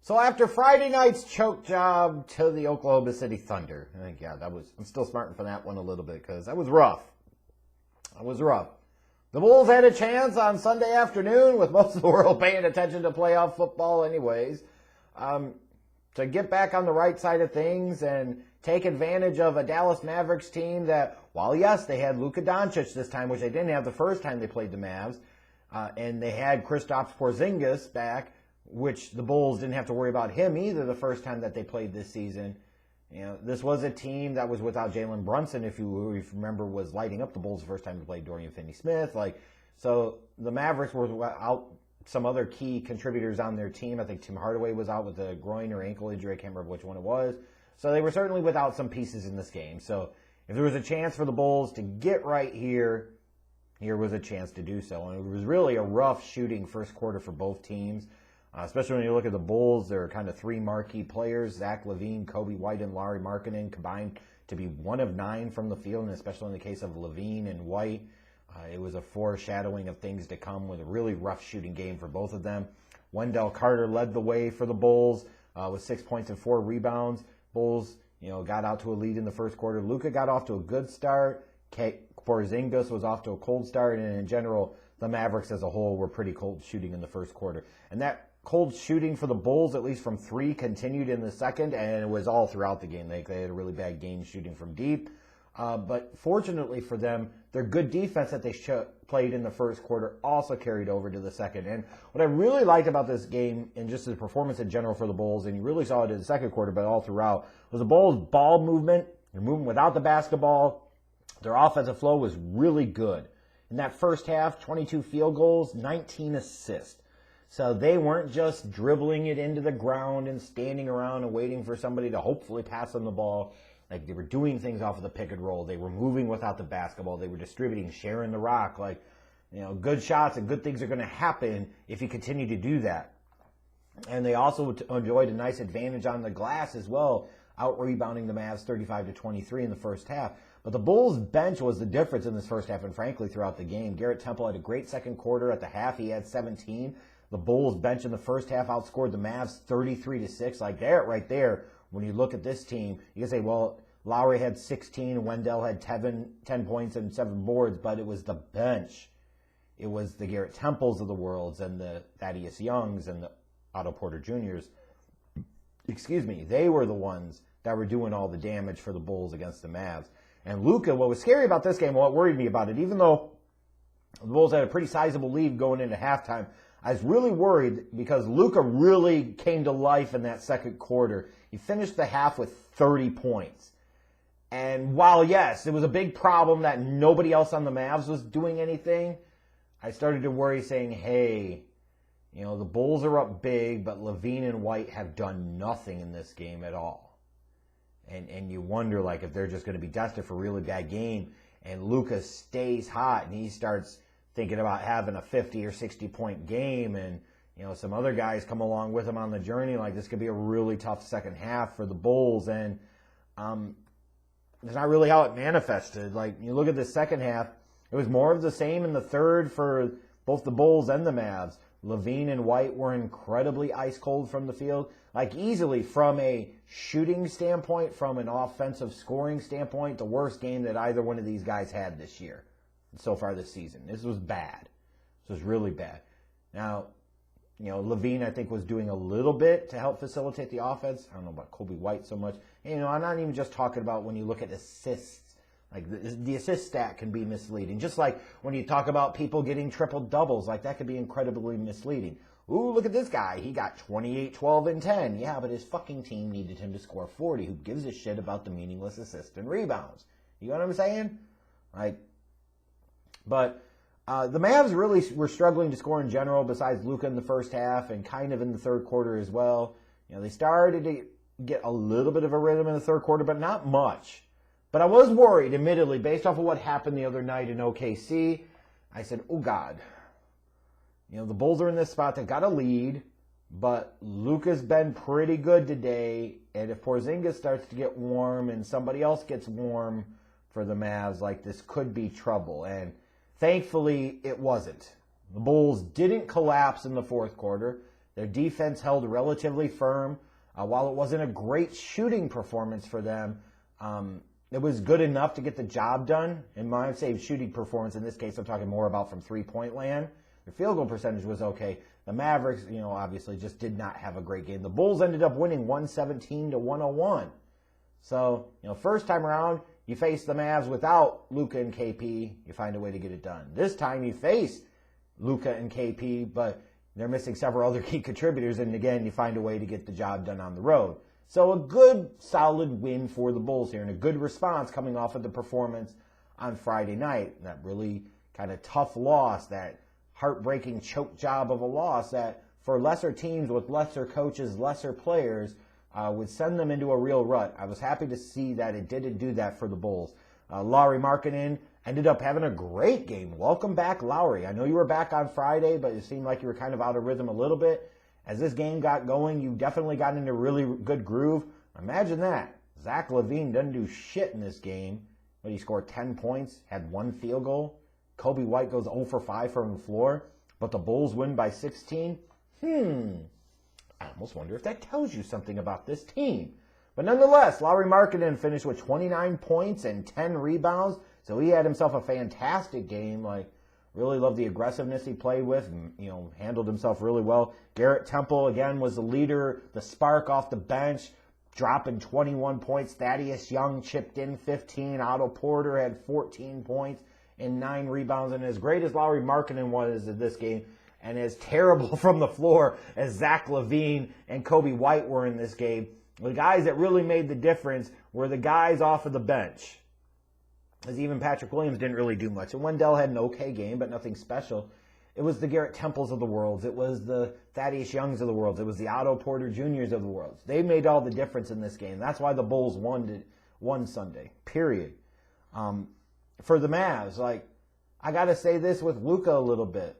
So after Friday night's choke job to the Oklahoma City Thunder, I think, I'm still smarting for that one a little bit because that was rough. That was rough. The Bulls had a chance on Sunday afternoon with most of the world paying attention to playoff football anyways, to get back on the right side of things and take advantage of a Dallas Mavericks team that, while yes, they had Luka Doncic this time, which they didn't have the first time they played the Mavs, and they had Kristaps Porzingis back, which the Bulls didn't have to worry about him either the first time that they played this season. You know, this was a team that was without Jalen Brunson, if you remember, was lighting up the Bulls the first time they played Dorian Finney-Smith. So the Mavericks were without some other key contributors on their team. I think Tim Hardaway was out with a groin or ankle injury. I can't remember which one it was. So they were certainly without some pieces in this game. So if there was a chance for the Bulls to get right here was a chance to do so. And it was really a rough shooting first quarter for both teams. Especially when you look at the Bulls, there are kind of three marquee players, Zach LaVine, Kobe White, and Lauri Markannen, combined to be 1 of 9 from the field, and especially in the case of LaVine and White, it was a foreshadowing of things to come with a really rough shooting game for both of them. Wendell Carter led the way for the Bulls with 6 points and 4 rebounds. Bulls, got out to a lead in the first quarter. Luka got off to a good start. Porzingis was off to a cold start, and in general, the Mavericks as a whole were pretty cold shooting in the first quarter. And that cold shooting for the Bulls, at least from 3, continued in the second, and it was all throughout the game. They had a really bad game shooting from deep. But fortunately for them, their good defense that they played in the first quarter also carried over to the second. And what I really liked about this game, and just the performance in general for the Bulls, and you really saw it in the second quarter, but all throughout, was the Bulls' ball movement. They're moving without the basketball. Their offensive flow was really good. In that first half, 22 field goals, 19 assists. So they weren't just dribbling it into the ground and standing around and waiting for somebody to hopefully pass them the ball. Like, they were doing things off of the pick and roll. They were moving without the basketball. They were distributing, sharing the rock. Good shots and good things are going to happen if you continue to do that. And they also enjoyed a nice advantage on the glass as well, out-rebounding the Mavs 35-23 in the first half. But the Bulls' bench was the difference in this first half and, frankly, throughout the game. Garrett Temple had a great second quarter. At the half, he had 17. The Bulls' bench in the first half outscored the Mavs 33-6. Like, that right there, when you look at this team, you can say, well, Lauri had 16, Wendell had 10 points and 7 boards, but it was the bench. It was the Garrett Temples of the world and the Thaddeus Youngs and the Otto Porter Jr.'s. They were the ones that were doing all the damage for the Bulls against the Mavs. And Luka, what was scary about this game, what worried me about it, even though the Bulls had a pretty sizable lead going into halftime, I was really worried because Luka really came to life in that second quarter. He finished the half with 30 points. And while, yes, it was a big problem that nobody else on the Mavs was doing anything, I started to worry saying, hey, the Bulls are up big, but LaVine and White have done nothing in this game at all. And you wonder, if they're just going to be destined for a really bad game, and Luka stays hot, and he starts thinking about having a 50 or 60 point game, and some other guys come along with him on the journey. This could be a really tough second half for the Bulls, and it's not really how it manifested. You look at the second half, it was more of the same in the third for both the Bulls and the Mavs. LaVine and White were incredibly ice cold from the field, easily from a shooting standpoint, from an offensive scoring standpoint, the worst game that either one of these guys had this year. So far this season. This was bad. This was really bad. Now, LaVine, I think, was doing a little bit to help facilitate the offense. I don't know about Kobe White so much. And, I'm not even just talking about when you look at assists. The assist stat can be misleading. Just like when you talk about people getting triple doubles, that could be incredibly misleading. Ooh, look at this guy. He got 28, 12, and 10. Yeah, but his fucking team needed him to score 40. Who gives a shit about the meaningless assists and rebounds? You know what I'm saying? But the Mavs really were struggling to score in general, besides Luka in the first half and kind of in the third quarter as well. They started to get a little bit of a rhythm in the third quarter, but not much. But I was worried, admittedly, based off of what happened the other night in OKC. I said, oh, God. The Bulls are in this spot. They've got a lead, but Luka's been pretty good today. And if Porzingis starts to get warm and somebody else gets warm for the Mavs, this could be trouble. And thankfully, it wasn't. The Bulls didn't collapse in the fourth quarter. Their defense held relatively firm. While it wasn't a great shooting performance for them, it was good enough to get the job done. And when I say shooting performance, in this case, I'm talking more about from three-point land. Their field goal percentage was okay. The Mavericks, obviously just did not have a great game. The Bulls ended up winning 117-101. So, first time around, you face the Mavs without Luka and KP, you find a way to get it done. This time you face Luka and KP, but they're missing several other key contributors, and again, you find a way to get the job done on the road. So a good, solid win for the Bulls here, and a good response coming off of the performance on Friday night. That really kind of tough loss, that heartbreaking choke job of a loss that for lesser teams with lesser coaches, lesser players, would send them into a real rut. I was happy to see that it didn't do that for the Bulls. Lauri Markannen ended up having a great game. Welcome back, Lauri. I know you were back on Friday, but it seemed like you were kind of out of rhythm a little bit. As this game got going, you definitely got into a really good groove. Imagine that. Zach LaVine doesn't do shit in this game, but he scored 10 points, had 1 field goal. Kobe White goes 0 for 5 from the floor, but the Bulls win by 16. I almost wonder if that tells you something about this team. But nonetheless, Lauri Markannen finished with 29 points and 10 rebounds, so he had himself a fantastic game. Really loved the aggressiveness he played with and, handled himself really well. Garrett Temple, again, was the leader, the spark off the bench, dropping 21 points. Thaddeus Young chipped in 15. Otto Porter had 14 points and 9 rebounds. And as great as Lauri Markannen was in this game, and as terrible from the floor as Zach LaVine and Kobe White were in this game, the guys that really made the difference were the guys off of the bench. As even Patrick Williams didn't really do much. And Wendell had an okay game, but nothing special. It was the Garrett Temples of the world. It was the Thaddeus Youngs of the world. It was the Otto Porter Jr.'s of the world. They made all the difference in this game. That's why the Bulls won Sunday, period. For the Mavs, I got to say this with Luka a little bit.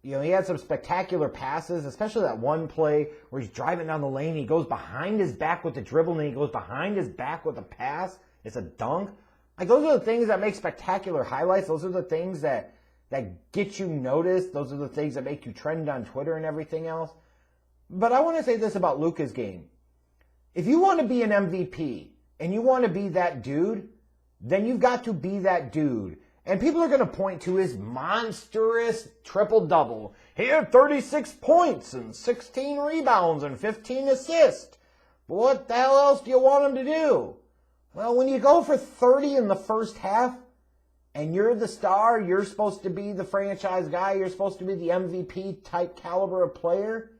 He had some spectacular passes, especially that one play where he's driving down the lane. He goes behind his back with the dribble, and he goes behind his back with a pass. It's a dunk. Those are the things that make spectacular highlights. Those are the things that get you noticed. Those are the things that make you trend on Twitter and everything else. But I want to say this about Luka's game. If you want to be an MVP and you want to be that dude, then you've got to be that dude. And people are going to point to his monstrous triple-double. He had 36 points and 16 rebounds and 15 assists. But what the hell else do you want him to do? Well, when you go for 30 in the first half, and you're the star, you're supposed to be the franchise guy, you're supposed to be the MVP type caliber of player,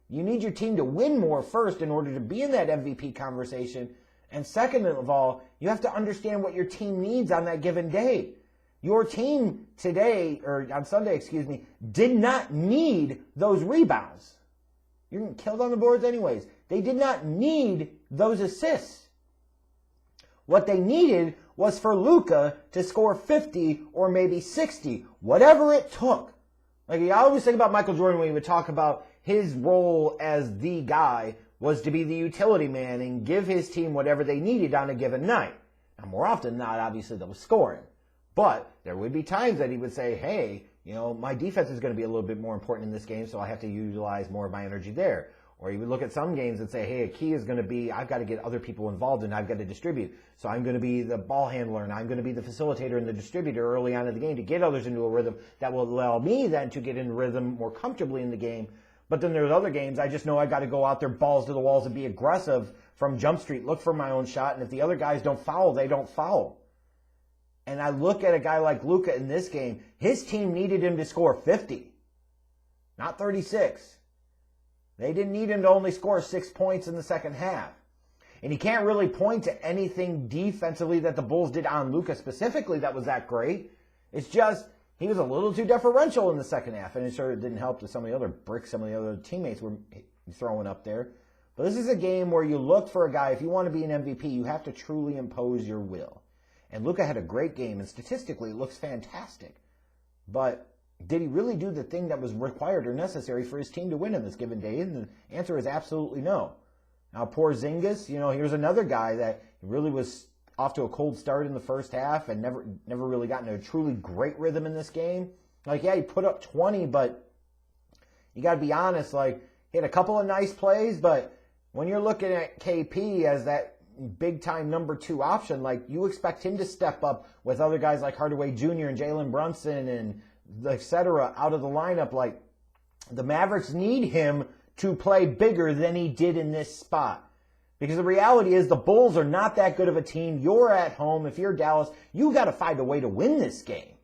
you need your team to win more first in order to be in that MVP conversation. And second of all, you have to understand what your team needs on that given day. Your team today, or on Sunday, did not need those rebounds. You're getting killed on the boards anyways. They did not need those assists. What they needed was for Luka to score 50 or maybe 60, whatever it took. I always think about Michael Jordan when he would talk about his role as the guy was to be the utility man and give his team whatever they needed on a given night. Now, more often than not, obviously, that was scoring. But there would be times that he would say, hey, my defense is going to be a little bit more important in this game, so I have to utilize more of my energy there. Or he would look at some games and say, hey, a key is going to be, I've got to get other people involved and I've got to distribute. So I'm going to be the ball handler and I'm going to be the facilitator and the distributor early on in the game to get others into a rhythm that will allow me then to get in rhythm more comfortably in the game. But then there's other games, I just know I got to go out there, balls to the walls, and be aggressive from Jump Street, look for my own shot, and if the other guys don't foul, they don't foul. And I look at a guy like Luka in this game, his team needed him to score 50, not 36. They didn't need him to only score 6 points in the second half. And he can't really point to anything defensively that the Bulls did on Luka specifically that was that great. It's just he was a little too deferential in the second half, and it sure didn't help to some of the other bricks some of the other teammates were throwing up there. But this is a game where you look for a guy, if you want to be an MVP, you have to truly impose your will. And Luka had a great game, and statistically it looks fantastic. But did he really do the thing that was required or necessary for his team to win in this given day? And the answer is absolutely no. Now, poor Zingas, here's another guy that really was off to a cold start in the first half and never really got into a truly great rhythm in this game. He put up 20, but you got to be honest, He had a couple of nice plays, but when you're looking at KP as that big-time number 2 option, like, you expect him to step up with other guys like Hardaway Jr. and Jalen Brunson and et cetera out of the lineup. Like, the Mavericks need him to play bigger than he did in this spot. Because the reality is the Bulls are not that good of a team. You're at home. If you're Dallas, you got to find a way to win this game.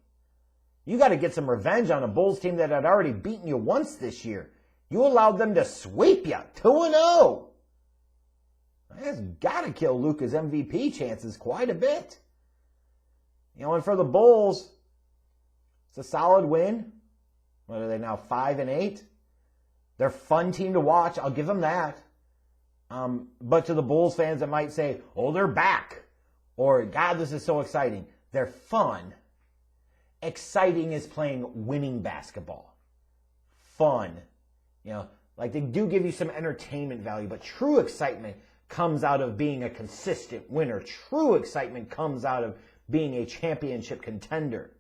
You got to get some revenge on a Bulls team that had already beaten you once this year. You allowed them to sweep you 2-0. That's got to kill Luka's MVP chances quite a bit. And for the Bulls, it's a solid win. What are they now, 5-8? They're a fun team to watch. I'll give them that. But to the Bulls fans that might say, oh, they're back, or God, this is so exciting. They're fun. Exciting is playing winning basketball. Fun. Like, they do give you some entertainment value, but true excitement comes out of being a consistent winner. True excitement comes out of being a championship contender.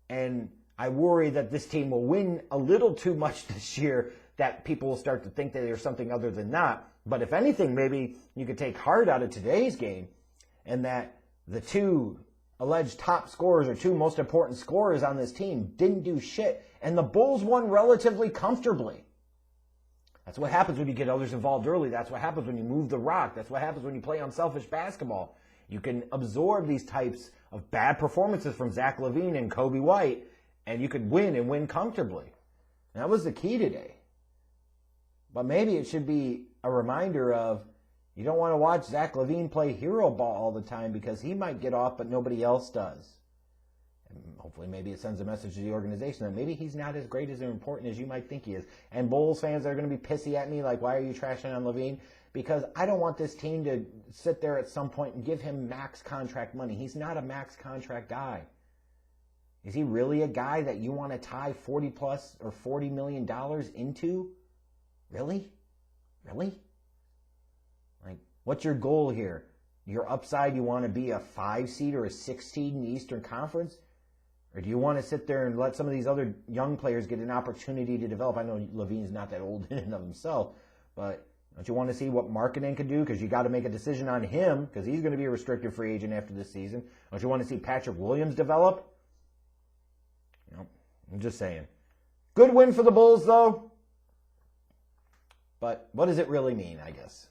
And I worry that this team will win a little too much this year, that people will start to think that they're something other than that. But if anything, maybe you could take heart out of today's game, and that the 2 alleged top scorers or 2 most important scorers on this team didn't do shit, and the Bulls won relatively comfortably. That's what happens when you get others involved early. That's what happens when you move the rock. That's what happens when you play unselfish basketball. You can absorb these types of bad performances from Zach LaVine and Kobe White, and you could win and win comfortably. And that was the key today. But maybe it should be a reminder of, you don't want to watch Zach LaVine play hero ball all the time, because he might get off, but nobody else does. And hopefully maybe it sends a message to the organization that maybe he's not as great as important as you might think he is. And Bulls fans are going to be pissy at me, like, why are you trashing on LaVine? Because I don't want this team to sit there at some point and give him max contract money. He's not a max contract guy. Is he really a guy that you want to tie $40 plus or $40 million into? Really? Really? Like, what's your goal here? Your upside, you want to be a 5 seed or a 6 seed in the Eastern Conference? Or do you want to sit there and let some of these other young players get an opportunity to develop? I know LaVine's not that old in and of himself, but don't you want to see what Markanen can do? Because you got to make a decision on him, because he's going to be a restricted free agent after this season. Don't you want to see Patrick Williams develop? I'm just saying. Good win for the Bulls, though. But what does it really mean, I guess?